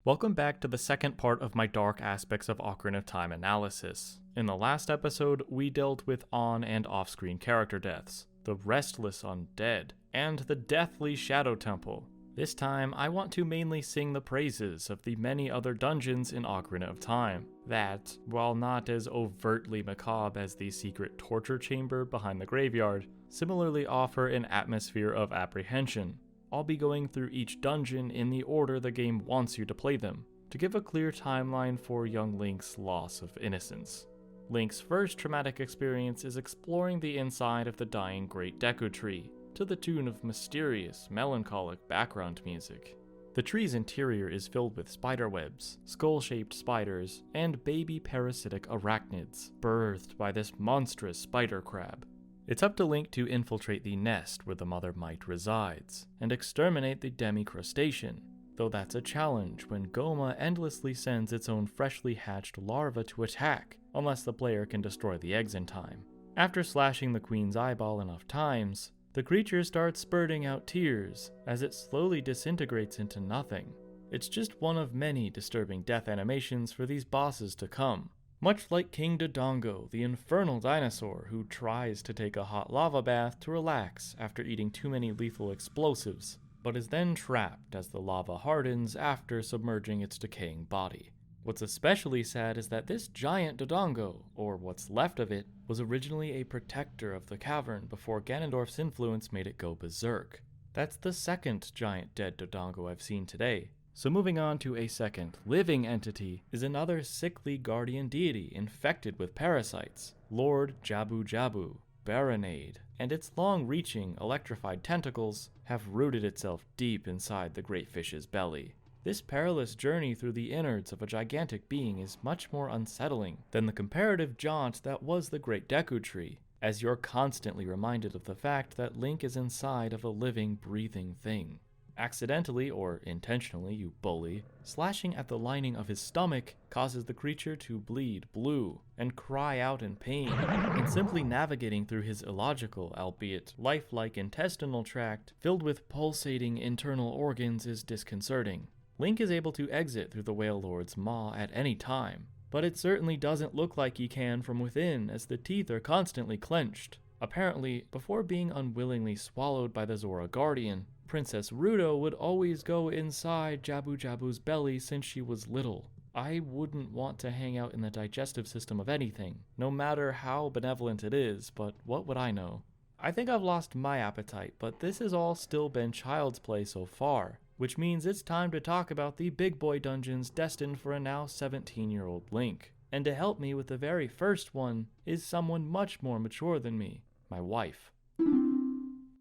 Welcome back to the second part of my dark aspects of Ocarina of Time analysis. In the last episode, we dealt with on and off-screen character deaths, the restless undead, and the deathly Shadow Temple. This time, I want to mainly sing the praises of the many other dungeons in Ocarina of Time, that, while not as overtly macabre as the secret torture chamber behind the graveyard, similarly offer an atmosphere of apprehension. I'll be going through each dungeon in the order the game wants you to play them, to give a clear timeline for young Link's loss of innocence. Link's first traumatic experience is exploring the inside of the dying Great Deku Tree, to the tune of mysterious, melancholic background music. The tree's interior is filled with spiderwebs, skull-shaped spiders, and baby parasitic arachnids, birthed by this monstrous spider crab. It's up to Link to infiltrate the nest where the mother mite resides, and exterminate the demi-crustacean, though that's a challenge when Goma endlessly sends its own freshly hatched larva to attack, unless the player can destroy the eggs in time. After slashing the queen's eyeball enough times, the creature starts spurting out tears as it slowly disintegrates into nothing. It's just one of many disturbing death animations for these bosses to come. Much like King Dodongo, the infernal dinosaur who tries to take a hot lava bath to relax after eating too many lethal explosives, but is then trapped as the lava hardens after submerging its decaying body. What's especially sad is that this giant Dodongo, or what's left of it, was originally a protector of the cavern before Ganondorf's influence made it go berserk. That's the second giant dead Dodongo I've seen today. So moving on to a second living entity is another sickly guardian deity infected with parasites, Lord Jabu-Jabu, Baronade, and its long-reaching electrified tentacles have rooted itself deep inside the great fish's belly. This perilous journey through the innards of a gigantic being is much more unsettling than the comparative jaunt that was the Great Deku Tree, as you're constantly reminded of the fact that Link is inside of a living, breathing thing. Accidentally, or intentionally, you bully, slashing at the lining of his stomach causes the creature to bleed blue and cry out in pain, and simply navigating through his illogical, albeit lifelike intestinal tract filled with pulsating internal organs is disconcerting. Link is able to exit through the Whale Lord's maw at any time, but it certainly doesn't look like he can from within as the teeth are constantly clenched. Apparently, before being unwillingly swallowed by the Zora Guardian, Princess Ruto would always go inside Jabu-Jabu's belly since she was little. I wouldn't want to hang out in the digestive system of anything, no matter how benevolent it is, but what would I know? I think I've lost my appetite, but this has all still been child's play so far, which means it's time to talk about the big boy dungeons destined for a now 17-year-old Link. And to help me with the very first one is someone much more mature than me, my wife.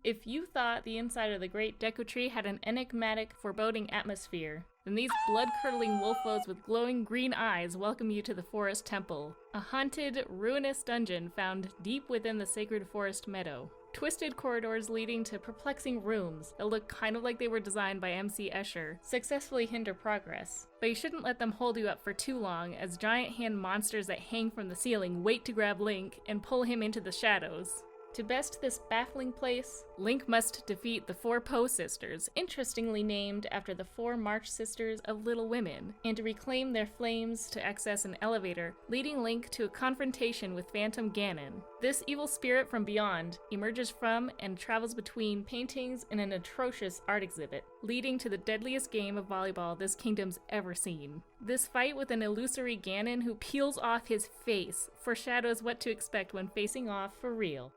If you thought the inside of the Great Deku Tree had an enigmatic, foreboding atmosphere, then these blood-curdling wolfos with glowing green eyes welcome you to the Forest Temple, a haunted, ruinous dungeon found deep within the sacred forest meadow. Twisted corridors leading to perplexing rooms that look kind of like they were designed by MC Escher successfully hinder progress. But you shouldn't let them hold you up for too long, as giant hand monsters that hang from the ceiling wait to grab Link and pull him into the shadows. To best this baffling place, Link must defeat the four Po sisters, interestingly named after the four March sisters of Little Women, and to reclaim their flames to access an elevator, leading Link to a confrontation with Phantom Ganon. This evil spirit from beyond emerges from and travels between paintings in an atrocious art exhibit, leading to the deadliest game of volleyball this kingdom's ever seen. This fight with an illusory Ganon who peels off his face foreshadows what to expect when facing off for real.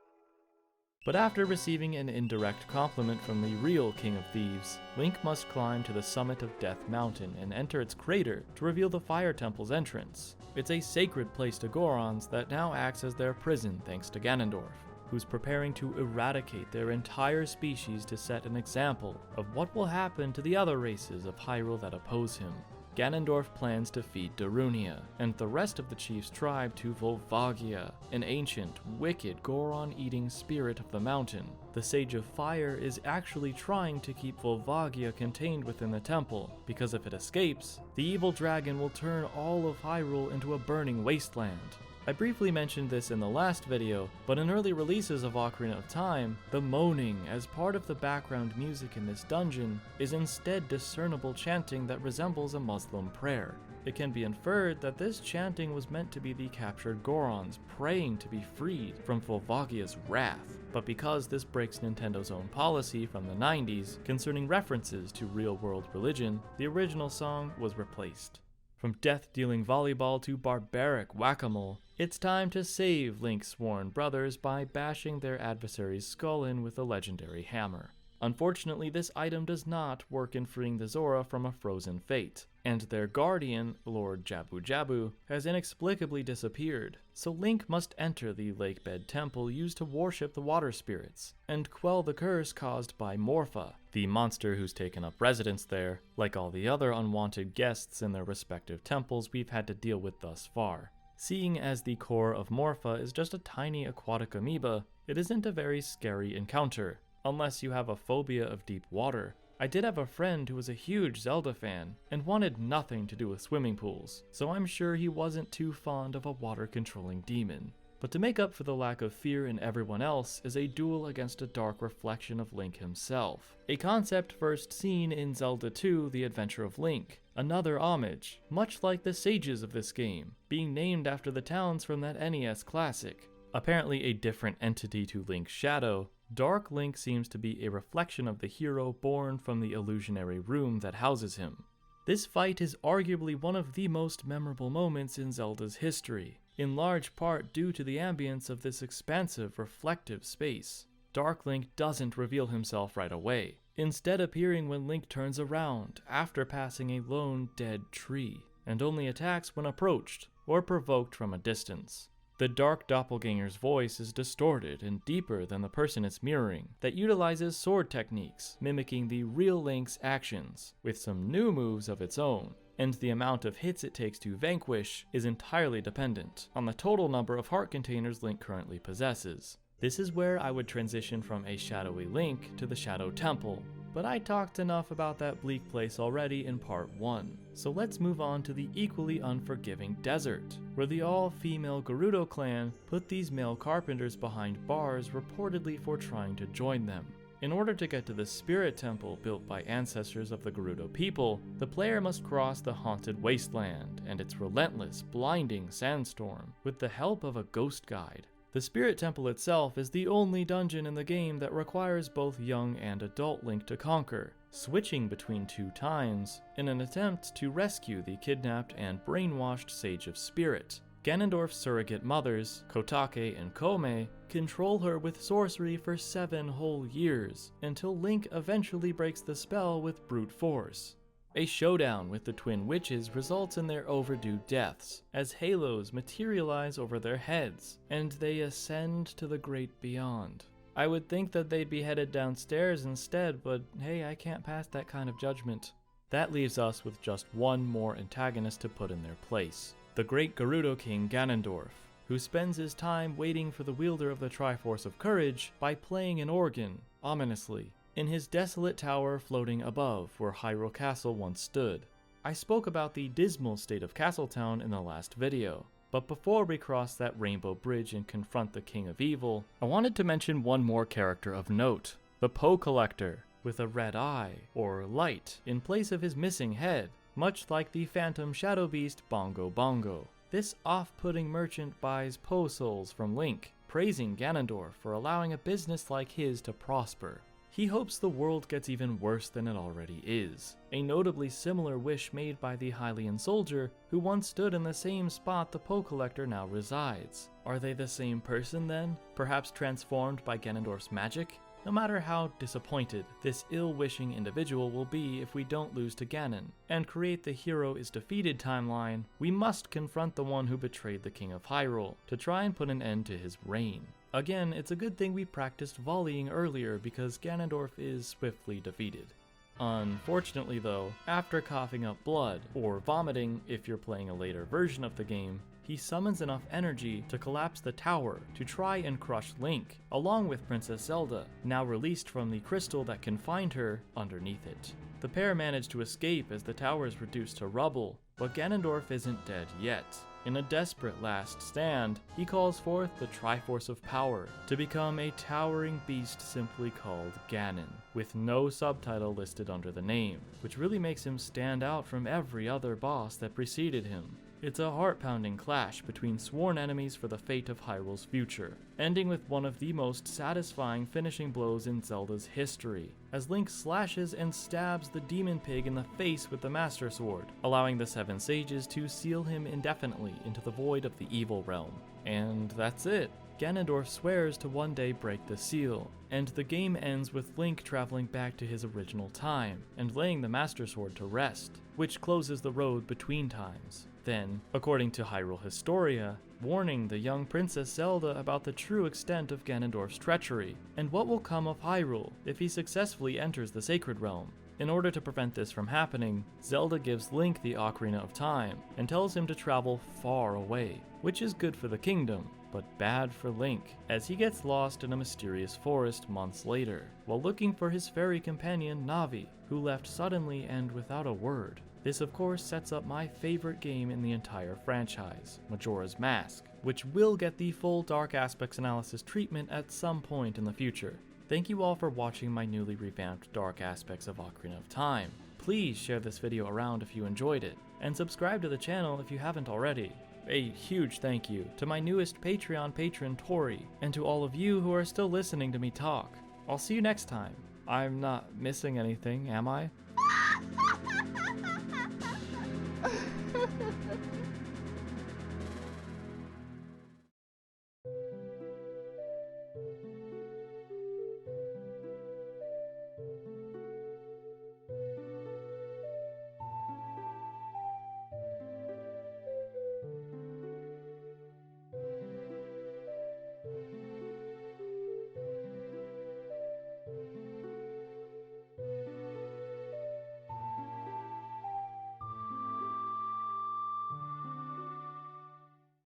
But after receiving an indirect compliment from the real King of Thieves, Link must climb to the summit of Death Mountain and enter its crater to reveal the Fire Temple's entrance. It's a sacred place to Gorons that now acts as their prison thanks to Ganondorf, who's preparing to eradicate their entire species to set an example of what will happen to the other races of Hyrule that oppose him. Ganondorf plans to feed Darunia, and the rest of the chief's tribe to Volvagia, an ancient, wicked Goron-eating spirit of the mountain. The Sage of Fire is actually trying to keep Volvagia contained within the temple, because if it escapes, the evil dragon will turn all of Hyrule into a burning wasteland. I briefly mentioned this in the last video, but in early releases of Ocarina of Time, the moaning as part of the background music in this dungeon is instead discernible chanting that resembles a Muslim prayer. It can be inferred that this chanting was meant to be the captured Gorons praying to be freed from Volvagia's wrath, but because this breaks Nintendo's own policy from the 90s concerning references to real-world religion, the original song was replaced. From death-dealing volleyball to barbaric whack-a-mole, it's time to save Link's sworn brothers by bashing their adversary's skull in with a legendary hammer. Unfortunately, this item does not work in freeing the Zora from a frozen fate, and their guardian, Lord Jabu-Jabu, has inexplicably disappeared, so Link must enter the lakebed temple used to worship the water spirits, and quell the curse caused by Morpha, the monster who's taken up residence there, like all the other unwanted guests in their respective temples we've had to deal with thus far. Seeing as the core of Morpha is just a tiny aquatic amoeba, it isn't a very scary encounter, unless you have a phobia of deep water. I did have a friend who was a huge Zelda fan and wanted nothing to do with swimming pools, so I'm sure he wasn't too fond of a water-controlling demon. But to make up for the lack of fear in everyone else is a duel against a dark reflection of Link himself, a concept first seen in Zelda 2: The Adventure of Link, another homage, much like the sages of this game, being named after the towns from that NES classic. Apparently a different entity to Link's shadow, Dark Link seems to be a reflection of the hero born from the illusionary room that houses him. This fight is arguably one of the most memorable moments in Zelda's history, in large part due to the ambience of this expansive, reflective space. Dark Link doesn't reveal himself right away, instead appearing when Link turns around after passing a lone dead tree, and only attacks when approached or provoked from a distance. The dark doppelganger's voice is distorted and deeper than the person it's mirroring, that utilizes sword techniques, mimicking the real Link's actions, with some new moves of its own, and the amount of hits it takes to vanquish is entirely dependent on the total number of heart containers Link currently possesses. This is where I would transition from a shadowy Link to the Shadow Temple, but I talked enough about that bleak place already in part 1, so let's move on to the equally unforgiving desert, where the all-female Gerudo clan put these male carpenters behind bars reportedly for trying to join them. In order to get to the Spirit Temple built by ancestors of the Gerudo people, the player must cross the haunted wasteland and its relentless, blinding sandstorm with the help of a ghost guide. The Spirit Temple itself is the only dungeon in the game that requires both young and adult Link to conquer, switching between 2 times in an attempt to rescue the kidnapped and brainwashed Sage of Spirit. Ganondorf's surrogate mothers, Kotake and Kome, control her with sorcery for 7 whole years, until Link eventually breaks the spell with brute force. A showdown with the twin witches results in their overdue deaths, as halos materialize over their heads, and they ascend to the great beyond. I would think that they'd be headed downstairs instead, but hey, I can't pass that kind of judgment. That leaves us with just one more antagonist to put in their place, the great Gerudo King Ganondorf, who spends his time waiting for the wielder of the Triforce of Courage by playing an organ, ominously, in his desolate tower floating above where Hyrule Castle once stood. I spoke about the dismal state of Castletown in the last video, but before we cross that rainbow bridge and confront the King of Evil, I wanted to mention one more character of note, the Poe Collector, with a red eye, or light, in place of his missing head, much like the phantom shadow beast Bongo Bongo. This off-putting merchant buys Poe souls from Link, praising Ganondorf for allowing a business like his to prosper. He hopes the world gets even worse than it already is, a notably similar wish made by the Hylian soldier who once stood in the same spot the Poe Collector now resides. Are they the same person then? Perhaps transformed by Ganondorf's magic? No matter how disappointed this ill-wishing individual will be if we don't lose to Ganon, and create the hero is defeated timeline, we must confront the one who betrayed the King of Hyrule to try and put an end to his reign. Again, it's a good thing we practiced volleying earlier because Ganondorf is swiftly defeated. Unfortunately though, after coughing up blood, or vomiting if you're playing a later version of the game, he summons enough energy to collapse the tower to try and crush Link, along with Princess Zelda, now released from the crystal that confined her underneath it. The pair manage to escape as the tower is reduced to rubble, but Ganondorf isn't dead yet. In a desperate last stand, he calls forth the Triforce of Power to become a towering beast simply called Ganon, with no subtitle listed under the name, which really makes him stand out from every other boss that preceded him. It's a heart-pounding clash between sworn enemies for the fate of Hyrule's future, ending with one of the most satisfying finishing blows in Zelda's history, as Link slashes and stabs the demon pig in the face with the Master Sword, allowing the Seven Sages to seal him indefinitely into the void of the evil realm. And that's it. Ganondorf swears to one day break the seal, and the game ends with Link traveling back to his original time, and laying the Master Sword to rest, which closes the road between times. Then, according to Hyrule Historia, warning the young Princess Zelda about the true extent of Ganondorf's treachery, and what will come of Hyrule if he successfully enters the Sacred Realm. In order to prevent this from happening, Zelda gives Link the Ocarina of Time, and tells him to travel far away, which is good for the kingdom, but bad for Link, as he gets lost in a mysterious forest months later, while looking for his fairy companion Navi, who left suddenly and without a word. This of course sets up my favorite game in the entire franchise, Majora's Mask, which will get the full Dark Aspects analysis treatment at some point in the future. Thank you all for watching my newly revamped Dark Aspects of Ocarina of Time. Please share this video around if you enjoyed it, and subscribe to the channel if you haven't already. A huge thank you to my newest Patreon patron Tori, and to all of you who are still listening to me talk. I'll see you next time. I'm not missing anything, am I?